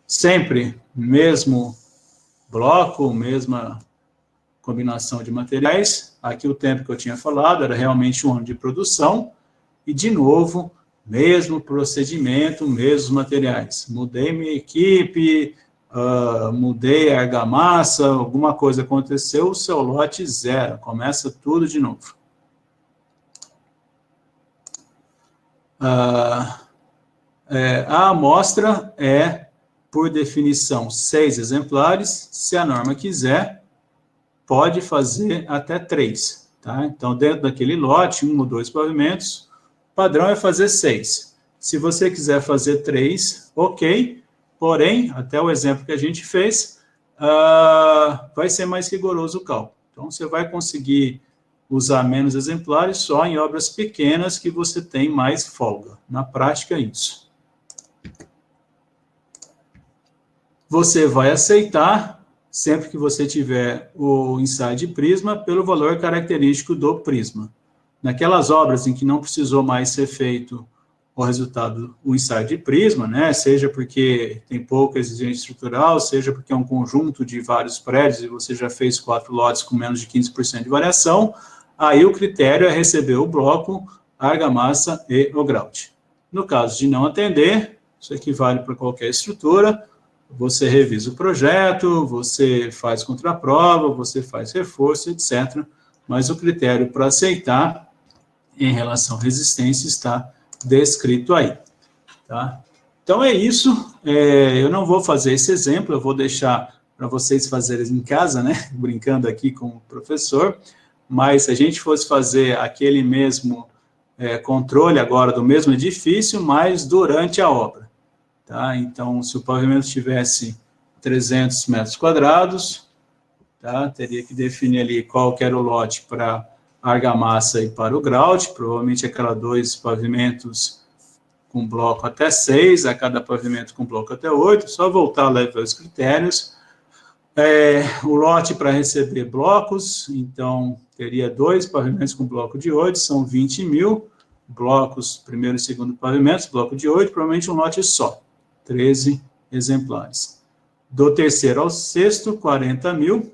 Sempre mesmo bloco, mesma combinação de materiais. Aqui o tempo que eu tinha falado era realmente 1 ano de produção, e de novo, mesmo procedimento, mesmos materiais. Mudei minha equipe, mudei a argamassa, alguma coisa aconteceu, o seu lote 0, começa tudo de novo. A amostra é, por definição, 6 exemplares. Se a norma quiser, pode fazer até 3. Tá? Então, dentro daquele lote, 1 ou 2 pavimentos, o padrão é fazer 6. Se você quiser fazer 3, ok. Porém, até o exemplo que a gente fez, vai ser mais rigoroso o cálculo. Então, você vai conseguir usar menos exemplares só em obras pequenas que você tem mais folga. Na prática, é isso. Você vai aceitar, sempre que você tiver o ensaio de prisma, pelo valor característico do prisma. Naquelas obras em que não precisou mais ser feito o resultado, o ensaio de prisma, né, seja porque tem pouca exigência estrutural, seja porque é um conjunto de vários prédios e você já fez 4 lotes com menos de 15% de variação, aí o critério é receber o bloco, a argamassa e o grout. No caso de não atender, isso aqui vale para qualquer estrutura, você revisa o projeto, você faz contraprova, você faz reforço, etc. Mas o critério para aceitar em relação à resistência está descrito aí. Tá? Então é isso, eu não vou fazer esse exemplo, eu vou deixar para vocês fazerem em casa, né? Brincando aqui com o professor, mas se a gente fosse fazer aquele mesmo controle agora do mesmo edifício, mas durante a obra. Tá? Então, se o pavimento tivesse 300 metros quadrados, tá? Teria que definir ali qual que era o lote para argamassa e para o grout, provavelmente aquelas 2 pavimentos com bloco até 6, a cada pavimento com bloco até 8, só voltar lá e ver os critérios. O lote para receber blocos, então, teria 2 pavimentos com bloco de 8, são 20 mil, blocos, primeiro e segundo pavimentos, bloco de 8, provavelmente um lote só, 13 exemplares. Do terceiro ao sexto, 40 mil,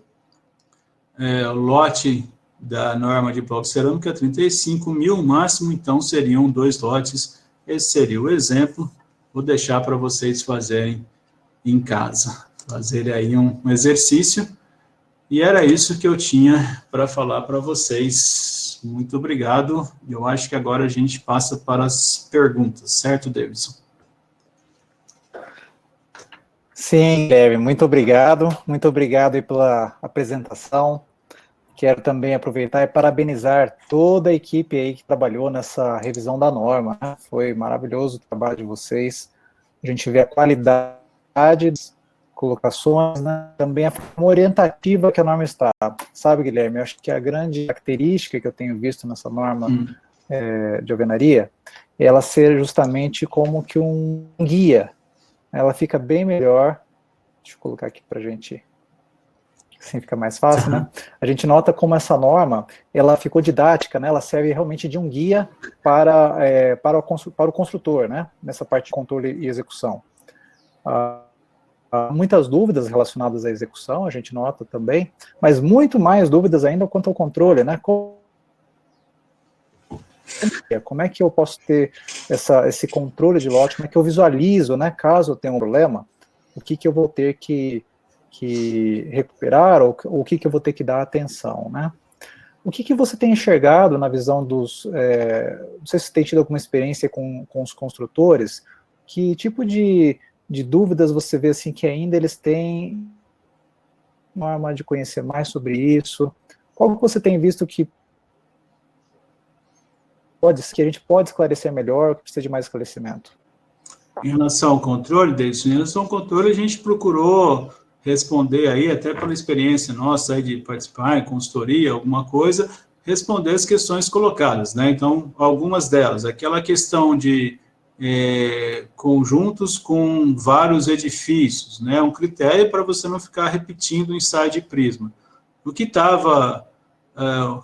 o lote da norma de bloco cerâmica, 35 mil o máximo, então seriam 2 lotes, esse seria o exemplo, vou deixar para vocês fazerem em casa, fazerem aí um exercício, e era isso que eu tinha para falar para vocês. Muito obrigado, eu acho que agora a gente passa para as perguntas, certo, Davidson? Sim, Guilherme, muito obrigado aí pela apresentação. Quero também aproveitar e parabenizar toda a equipe aí que trabalhou nessa revisão da norma, né? Foi maravilhoso o trabalho de vocês, a gente vê a qualidade das colocações, né? Também a forma orientativa que a norma está, sabe, Guilherme, eu acho que a grande característica que eu tenho visto nessa norma de alvenaria, é ela ser justamente como que um guia, ela fica bem melhor, deixa eu colocar aqui para a gente, assim fica mais fácil, né? A gente nota como essa norma, ela ficou didática, né? Ela serve realmente de um guia para o construtor, né? Nessa parte de controle e execução. Há muitas dúvidas relacionadas à execução, a gente nota também, mas muito mais dúvidas ainda quanto ao controle, né? Como é que eu posso ter esse controle de lote, como é que eu visualizo, né, caso eu tenha um problema, o que eu vou ter que recuperar, ou o que eu vou ter que dar atenção, né? O que você tem enxergado na visão dos, não sei se tem tido alguma experiência com os construtores, que tipo de dúvidas você vê assim que ainda eles têm uma forma de conhecer mais sobre isso? Qual que você tem visto que a gente pode esclarecer melhor, que precisa de mais esclarecimento? Em relação ao controle, Davidson, em relação ao controle, a gente procurou responder aí, até pela experiência nossa aí de participar em consultoria, alguma coisa, responder as questões colocadas, né? Então, algumas delas, aquela questão de conjuntos com vários edifícios, né? Um critério para você não ficar repetindo o ensaio de prisma. O que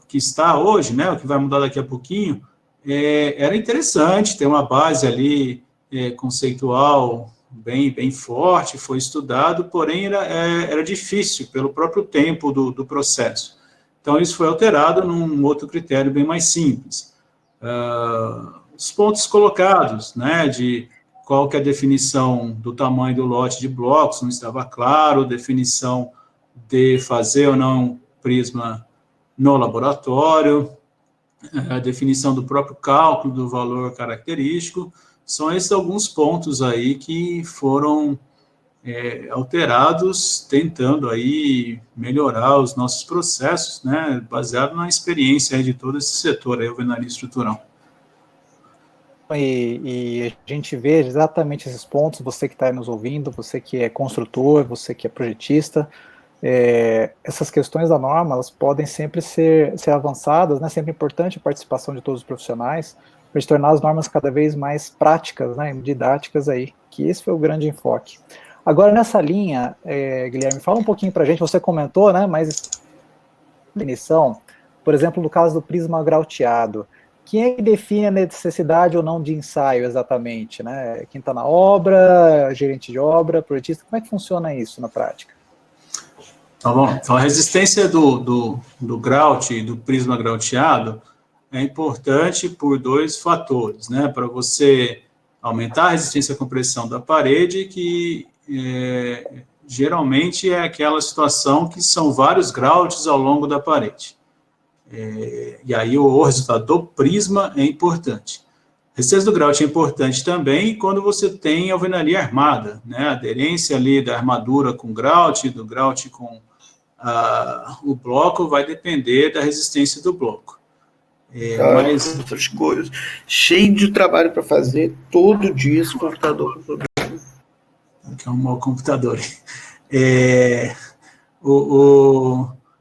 que está hoje, né? O que vai mudar daqui a pouquinho, era interessante ter uma base ali conceitual bem forte, foi estudado, porém era difícil pelo próprio tempo do processo. Então, isso foi alterado num outro critério bem mais simples. Os pontos colocados, né, de qual que é a definição do tamanho do lote de blocos, não estava claro, definição de fazer ou não prisma no laboratório, a definição do próprio cálculo do valor característico, são esses alguns pontos aí que foram alterados, tentando aí melhorar os nossos processos, né, baseado na experiência aí de todo esse setor aí, alvenaria estrutural. E a gente vê exatamente esses pontos, você que está nos ouvindo, você que é construtor, você que é projetista, essas questões da norma, elas podem sempre ser avançadas, né? Sempre importante a participação de todos os profissionais, para tornar as normas cada vez mais práticas, né, didáticas aí, que esse foi o grande enfoque. Agora, nessa linha, Guilherme, fala um pouquinho para a gente, você comentou, né, mas definição, por exemplo, no caso do prisma grauteado, quem é que define a necessidade ou não de ensaio exatamente, né? Quem está na obra, gerente de obra, projetista, como é que funciona isso na prática? Tá bom. Então, a resistência do grout e do prisma grauteado é importante por 2 fatores, né? Para você aumentar a resistência à compressão da parede, que geralmente é aquela situação que são vários grautes ao longo da parede. E aí o resultado do prisma é importante. A resistência do grout é importante também quando você tem alvenaria armada, né? A aderência ali da armadura com grout, do grout com o bloco, vai depender da resistência do bloco. Mas outras coisas, cheio de trabalho para fazer, todo dia esse computador. Que é um mau computador.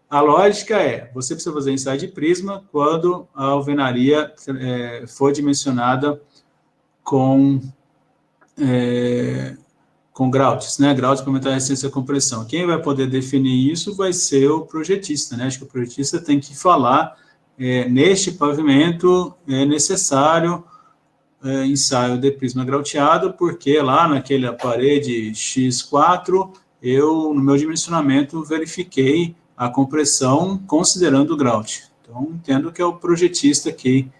A lógica você precisa fazer ensaio de prisma quando a alvenaria for dimensionada com grautes, né? Grautes para aumentar a resistência à compressão. Quem vai poder definir isso vai ser o projetista, né? Acho que o projetista tem que falar neste pavimento é necessário ensaio de prisma grauteado, porque lá naquela parede X4, eu, no meu dimensionamento, verifiquei a compressão considerando o grout. Então, entendo que é o projetista quem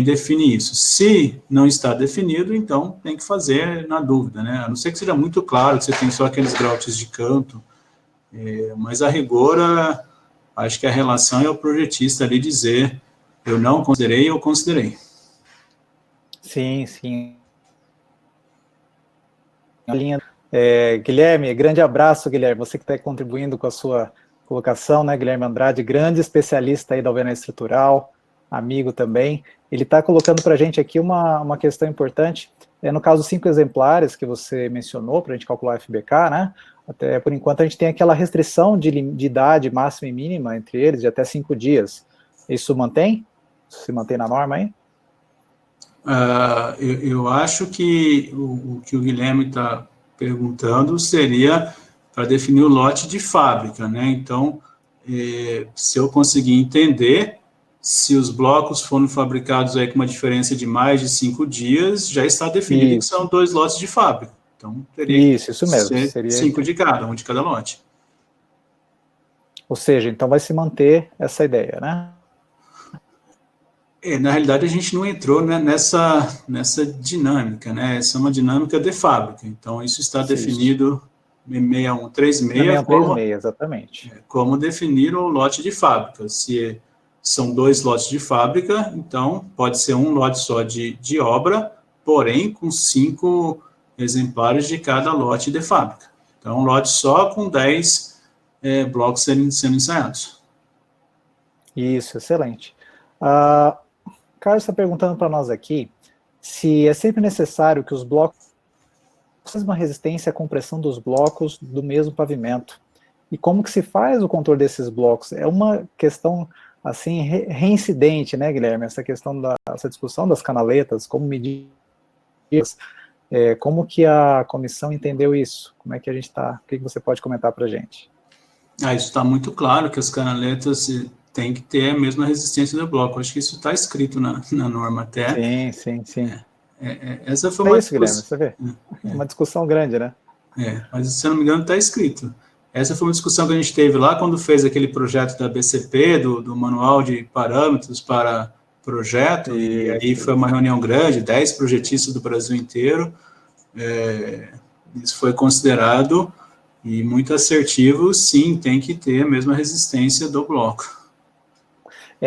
define isso. Se não está definido, então tem que fazer na dúvida, né? A não ser que seja muito claro que você tem só aqueles grouts de canto, mas a rigor, acho que a relação é o projetista ali dizer eu não considerei, eu considerei. Sim, sim. Guilherme, grande abraço, Guilherme, você que está contribuindo com a sua colocação, né, Guilherme Andrade, grande especialista aí da alvenaria estrutural, amigo também. Ele está colocando para a gente aqui uma questão importante, no caso 5 exemplares que você mencionou, para a gente calcular o FBK, né, até por enquanto a gente tem aquela restrição de idade máxima e mínima entre eles, de até 5 dias. Isso mantém? Se mantém na norma aí? Eu acho que o que o Guilherme está perguntando seria para definir o lote de fábrica, né? Então, se eu conseguir entender, se os blocos foram fabricados aí com uma diferença de mais de 5 dias, já está definido que são 2 lotes de fábrica. Então, teria isso mesmo. ser Seria 5 de cada, um de cada lote. Ou seja, então vai se manter essa ideia, né? Na realidade, a gente não entrou, né, nessa dinâmica, né? Essa é uma dinâmica de fábrica. Então, isso está definido em 6136 exatamente. Como definir o lote de fábrica. Se são 2 lotes de fábrica, então pode ser um lote só de obra, porém com 5 exemplares de cada lote de fábrica. Então, um lote só com 10 blocos sendo ensaiados. Isso, excelente. Carlos está perguntando para nós aqui se é sempre necessário que os blocos tenham uma resistência à compressão dos blocos do mesmo pavimento. E como que se faz o controle desses blocos? É uma questão, assim, reincidente, né, Guilherme? Essa questão essa discussão das canaletas, como medir isso, como que a comissão entendeu isso? Como é que a gente está? O que você pode comentar para a gente? Isso está muito claro, que as canaletas têm que ter a mesma resistência do bloco. Acho que isso está escrito na norma até. Sim. Essa foi uma isso, Guilherme, você vê? Uma discussão grande, né? Mas se eu não me engano está escrito. Essa foi uma discussão que a gente teve lá quando fez aquele projeto da BCP, do Manual de Parâmetros para Projeto, e aí foi uma reunião grande, 10 projetistas do Brasil inteiro. Isso foi considerado e muito assertivo, sim, tem que ter a mesma resistência do bloco.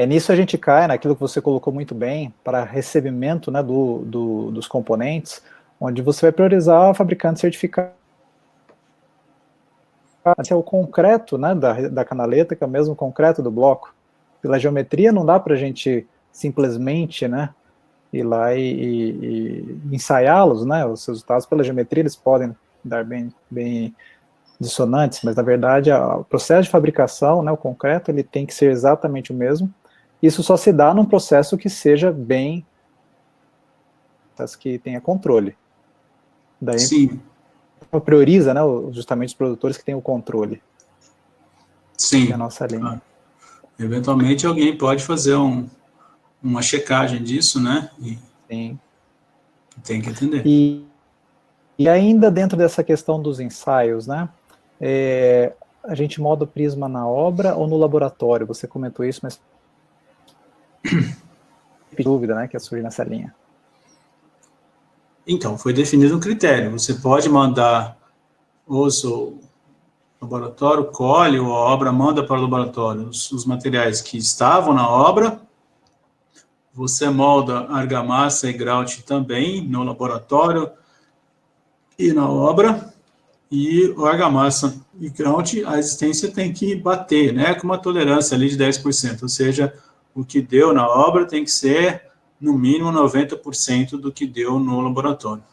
Nisso a gente cai naquilo que você colocou muito bem, para recebimento, né, dos componentes, onde você vai priorizar o fabricante certificado. É o concreto, né, da canaleta, que é o mesmo concreto do bloco. Pela geometria não dá para a gente simplesmente, né, ir lá e ensaiá-los, né, os resultados pela geometria eles podem dar bem dissonantes, mas na verdade o processo de fabricação, né, o concreto, ele tem que ser exatamente o mesmo. Isso só se dá num processo que seja que tenha controle. Daí, sim. Prioriza, né, justamente os produtores que têm o controle. Sim. É a nossa linha. Eventualmente alguém pode fazer uma checagem disso, né? Sim. Tem que entender. E ainda dentro dessa questão dos ensaios, né? A gente moda o prisma na obra ou no laboratório? Você comentou isso, mas dúvida, né, que surge nessa linha. Então, foi definido um critério. Você pode mandar o laboratório, colhe, ou a obra manda para o laboratório os materiais que estavam na obra. Você molda argamassa e grout também no laboratório e na obra. E o argamassa e grout, a resistência tem que bater, né, com uma tolerância ali de 10%, ou seja, o que deu na obra tem que ser, no mínimo, 90% do que deu no laboratório.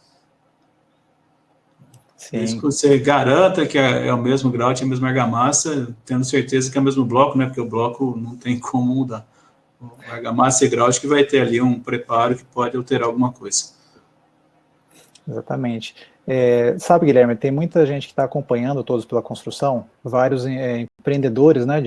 Sim. Isso que você garanta que é o mesmo grout, a mesma argamassa, tendo certeza que é o mesmo bloco, né, porque o bloco não tem como mudar. O argamassa e grout que vai ter ali um preparo que pode alterar alguma coisa. Exatamente. Sabe, Guilherme, tem muita gente que está acompanhando Todos pela Construção, vários empreendedores, né,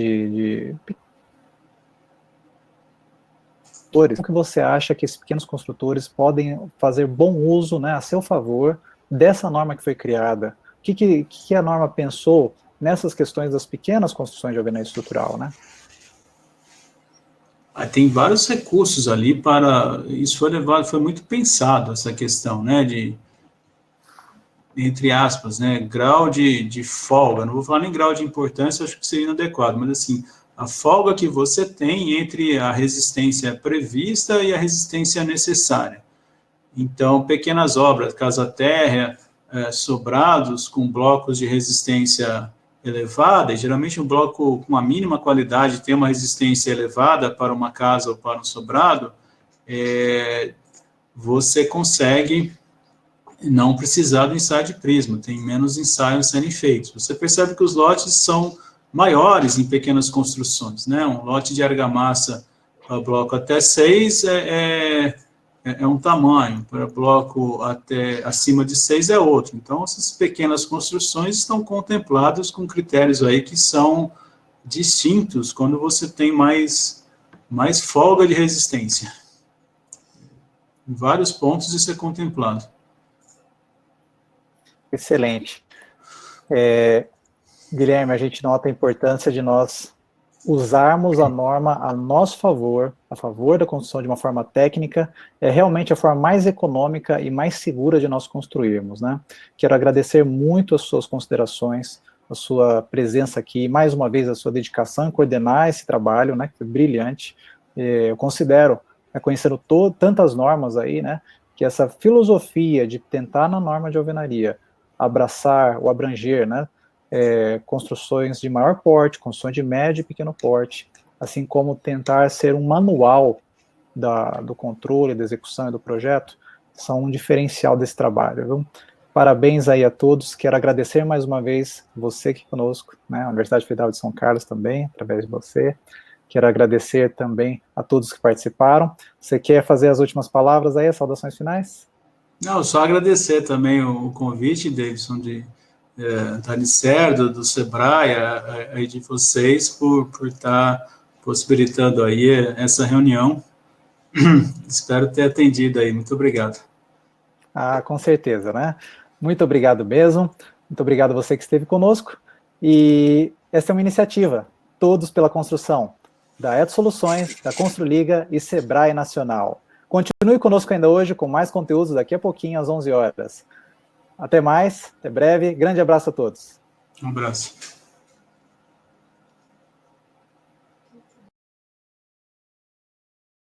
construtores, como que você acha que esses pequenos construtores podem fazer bom uso, né, a seu favor, dessa norma que foi criada? O que a norma pensou nessas questões das pequenas construções de alvenaria estrutural, né? Tem vários recursos ali para... Isso foi muito pensado, essa questão, né, de, entre aspas, né, grau de folga. Não vou falar nem grau de importância, acho que seria inadequado, mas assim, a folga que você tem entre a resistência prevista e a resistência necessária. Então, pequenas obras, casa-terra, sobrados com blocos de resistência elevada, e geralmente um bloco com uma mínima qualidade tem uma resistência elevada para uma casa ou para um sobrado, você consegue não precisar do ensaio de prisma, tem menos ensaios sendo feitos. Você percebe que os lotes são maiores em pequenas construções, né? Um lote de argamassa para bloco até 6 é um tamanho, para bloco até acima de 6 é outro. Então, essas pequenas construções estão contempladas com critérios aí que são distintos quando você tem mais folga de resistência. Em vários pontos isso é contemplado. Excelente. Guilherme, a gente nota a importância de nós usarmos a norma a nosso favor, a favor da construção de uma forma técnica, é realmente a forma mais econômica e mais segura de nós construirmos, né? Quero agradecer muito as suas considerações, a sua presença aqui, mais uma vez a sua dedicação em coordenar esse trabalho, né, que foi brilhante. Eu considero, conhecendo tantas normas aí, né, que essa filosofia de tentar na norma de alvenaria abraçar ou abranger, né, construções de maior porte, construções de médio e pequeno porte, assim como tentar ser um manual do controle, da execução e do projeto, são um diferencial desse trabalho, viu? Parabéns aí a todos, quero agradecer mais uma vez você aqui conosco, né, a Universidade Federal de São Carlos também, através de você, quero agradecer também a todos que participaram. Você quer fazer as últimas palavras aí, as saudações finais? Não, só agradecer também o convite, Davidson, da Licerdo, do Sebrae, aí de vocês, por estar possibilitando aí essa reunião. Espero ter atendido aí. Muito obrigado. Com certeza, né? Muito obrigado mesmo. Muito obrigado a você que esteve conosco. E essa é uma iniciativa, Todos pela Construção, da Eto Soluções, da Construliga e Sebrae Nacional. Continue conosco ainda hoje com mais conteúdos daqui a pouquinho, às 11 horas. Até mais, até breve. Grande abraço a todos. Um abraço.